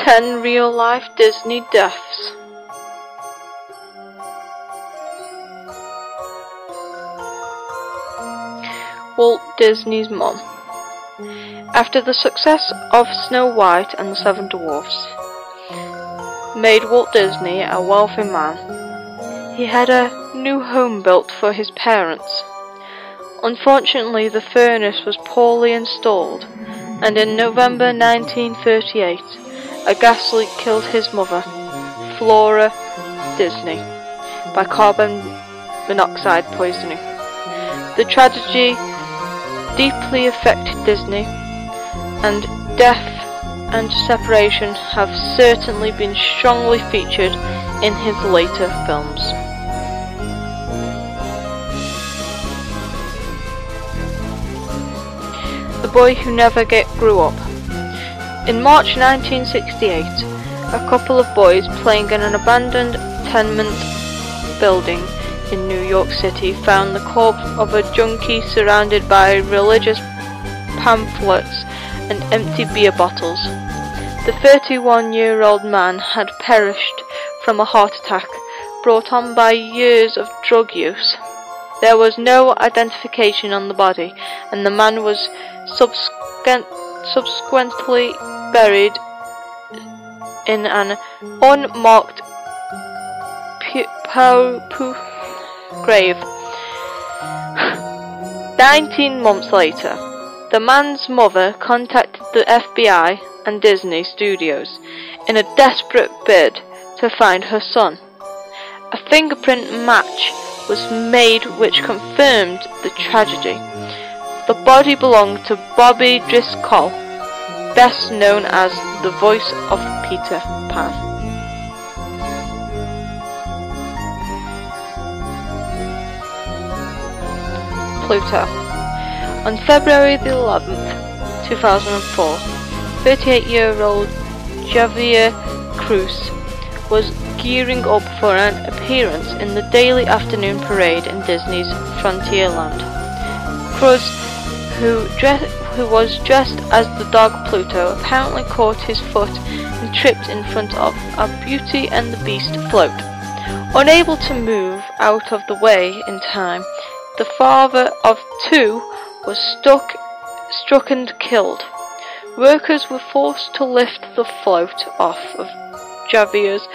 10 real-life Disney deaths. Walt Disney's mom. After the success of Snow White and the Seven Dwarfs made Walt Disney a wealthy man, he had a new home built for his parents. Unfortunately, the furnace was poorly installed, and in November 1938, a gas leak killed his mother, Flora Disney, by carbon monoxide poisoning. The tragedy deeply affected Disney, and death and separation have certainly been strongly featured in his later films. The Boy Who Never Grew Up. In March 1968, a couple of boys playing in an abandoned tenement building in New York City found the corpse of a junkie surrounded by religious pamphlets and empty beer bottles. The 31-year-old man had perished from a heart attack brought on by years of drug use. There was no identification on the body, and the man was subsequently buried in an unmarked grave. 19 months later, the man's mother contacted the FBI and Disney Studios in a desperate bid to find her son. A fingerprint match was made which confirmed the tragedy. The body belonged to Bobby Driscoll, best known as the voice of Peter Pan. Pluto. On February the 11th, 2004, 38-year-old Javier Cruz was gearing up for an appearance in the daily afternoon parade in Disney's Frontierland. Cruz, who was dressed as the dog Pluto, apparently caught his foot and tripped in front of a Beauty and the Beast float. Unable to move out of the way in time, the father of two was struck and killed. Workers were forced to lift the float off of Javier's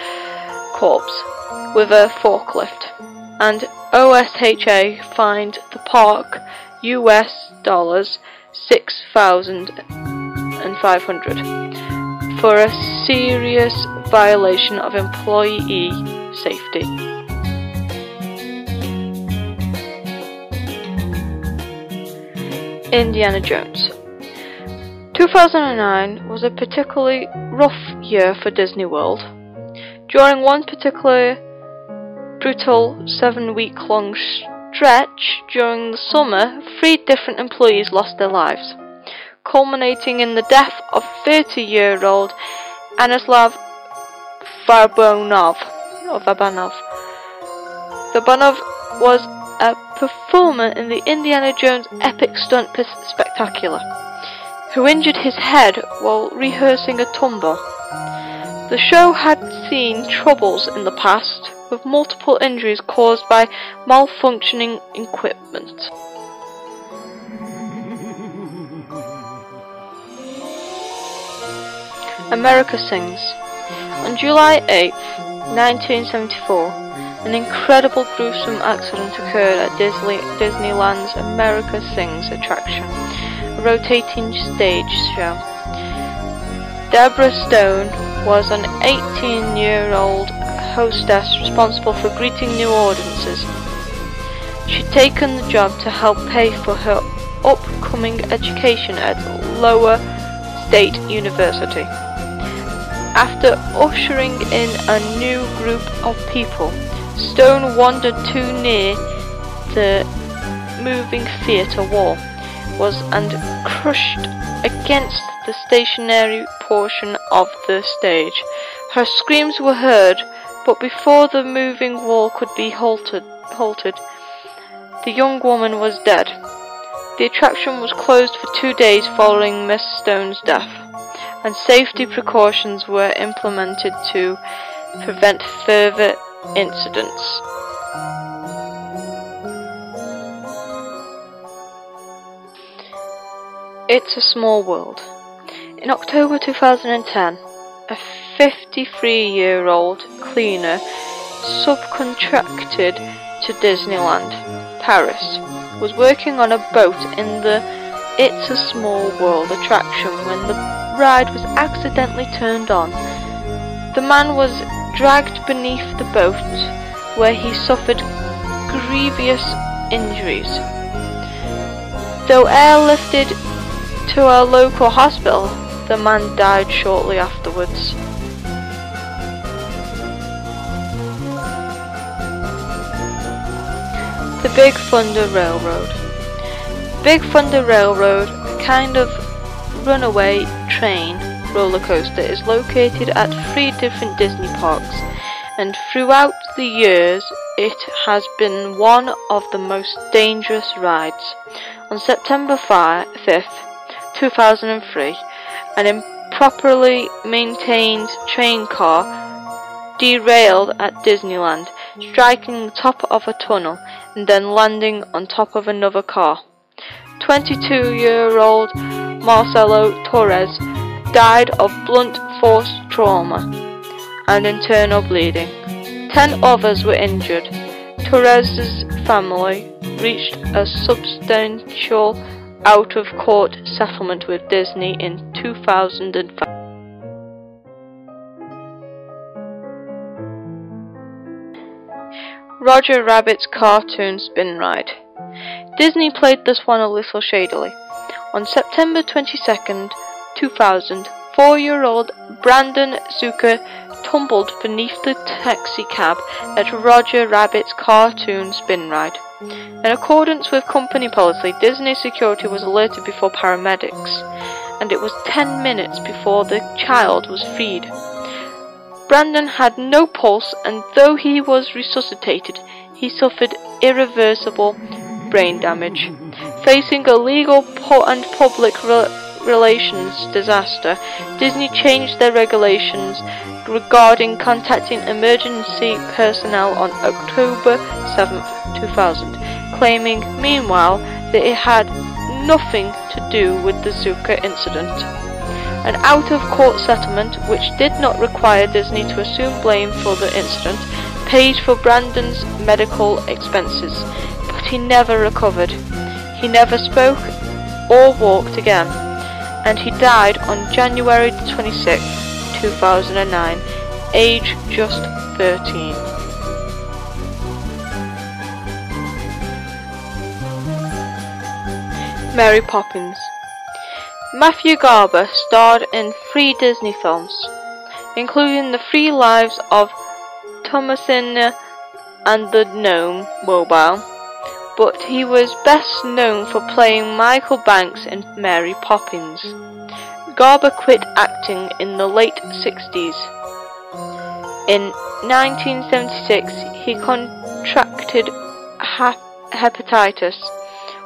corpse with a forklift, and OSHA fined the park US $6,500 for a serious violation of employee safety. Indiana Jones. 2009 was a particularly rough year for Disney World. During one particular brutal 7-week-long stretch during the summer, 3 different employees lost their lives, culminating in the death of 30-year-old Anislav Vabanov. Vabanov was a performer in the Indiana Jones Epic Stunt Spectacular, who injured his head while rehearsing a tumble. The show had seen troubles in the past, with multiple injuries caused by malfunctioning equipment. America Sings. On July 8, 1974, an incredible gruesome accident occurred at Disneyland's America Sings attraction, a rotating stage show. Deborah Stone was an 18-year-old hostess responsible for greeting new audiences. She'd taken the job to help pay for her upcoming education at Iowa State University. After ushering in a new group of people, Stone wandered too near the moving theatre wall and crushed against the stationary portion of the stage. Her screams were heard, but before the moving wall could be halted, the young woman was dead. The attraction was closed for 2 days following Miss Stone's death. and safety precautions were implemented to prevent further incidents. It's a Small World. In October 2010, a 53-year-old cleaner subcontracted to Disneyland Paris was working on a boat in the It's a Small World attraction when the ride was accidentally turned on. The man was dragged beneath the boat, where he suffered grievous injuries. Though airlifted to a local hospital, the man died shortly afterwards. The Big Thunder Railroad. Big Thunder Railroad, a kind of runaway train roller coaster, is located at 3 different Disney parks, and throughout the years it has been one of the most dangerous rides. On September 5th, 2003, an improperly maintained train car derailed at Disneyland, striking the top of a tunnel and then landing on top of another car. 22-year-old Marcelo Torres died of blunt force trauma and internal bleeding. 10 others were injured. Torres' family reached a substantial out-of-court settlement with Disney in 2005. Roger Rabbit's Cartoon Spin Ride. Disney played this one a little shadily. On September 22nd, 2000, 4-year-old Brandon Zucker tumbled beneath the taxi cab at Roger Rabbit's Cartoon Spin Ride. In accordance with company policy, Disney security was alerted before paramedics, and it was 10 minutes before the child was freed. Brandon had no pulse, and though he was resuscitated, he suffered irreversible brain damage. Facing a legal and public relations disaster, Disney changed their regulations regarding contacting emergency personnel on October 7th, 2000, claiming meanwhile that it had nothing to do with the Zucker incident. An out-of-court settlement, which did not require Disney to assume blame for the incident, paid for Brandon's medical expenses, but he never recovered. He never spoke or walked again, and he died on January 26, 2009, age just 13. Mary Poppins. Matthew Garber starred in 3 Disney films, including The 3 Lives of Thomasina and the Gnome Mobile, but he was best known for playing Michael Banks in Mary Poppins. Garber quit acting in the late 60s. In 1976, he contracted hepatitis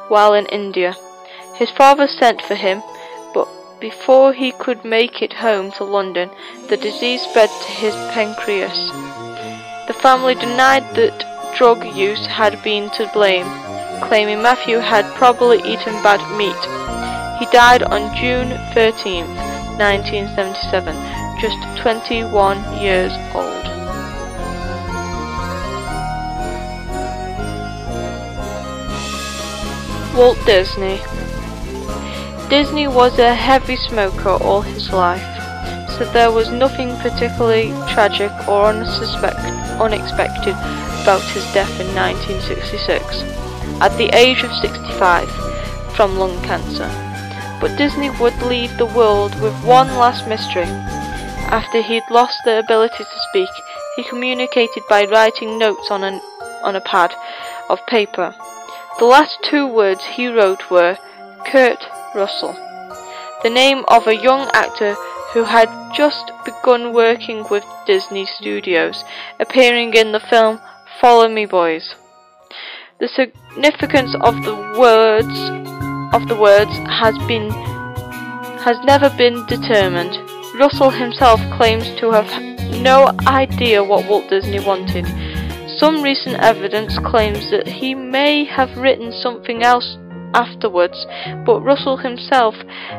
while in India. His father sent for him, but before he could make it home to London, the disease spread to his pancreas. The family denied that drug use had been to blame, claiming Matthew had probably eaten bad meat. He died on June 13, 1977, just 21 years old. Walt Disney. Disney was a heavy smoker all his life, so there was nothing particularly tragic or unexpected about his death in 1966, at the age of 65, from lung cancer. But Disney would leave the world with one last mystery. After he'd lost the ability to speak, he communicated by writing notes on a pad of paper. The last 2 words he wrote were Kurt Russell, the name of a young actor who had just begun working with Disney Studios, appearing in the film Follow Me Boys. The significance of the words has never been determined. Russell himself claims to have no idea what Walt Disney wanted. Some recent evidence claims that he may have written something else afterwards, but Russell himself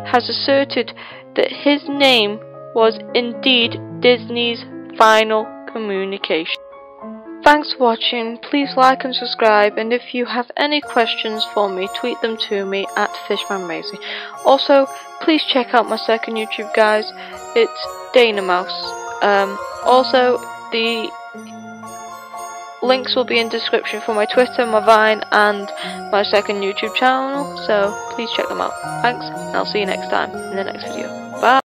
has asserted that his name was indeed Disney's final communication. Thanks for watching. Please like and subscribe, and if you have any questions for me, tweet them to me at FishmanMaisie. Also, please check out my second YouTube, guys. It's Dana Mouse. Also, the links will be in description for my Twitter, my Vine, and my second YouTube channel, so please check them out. Thanks, and I'll see you next time in the next video. Bye!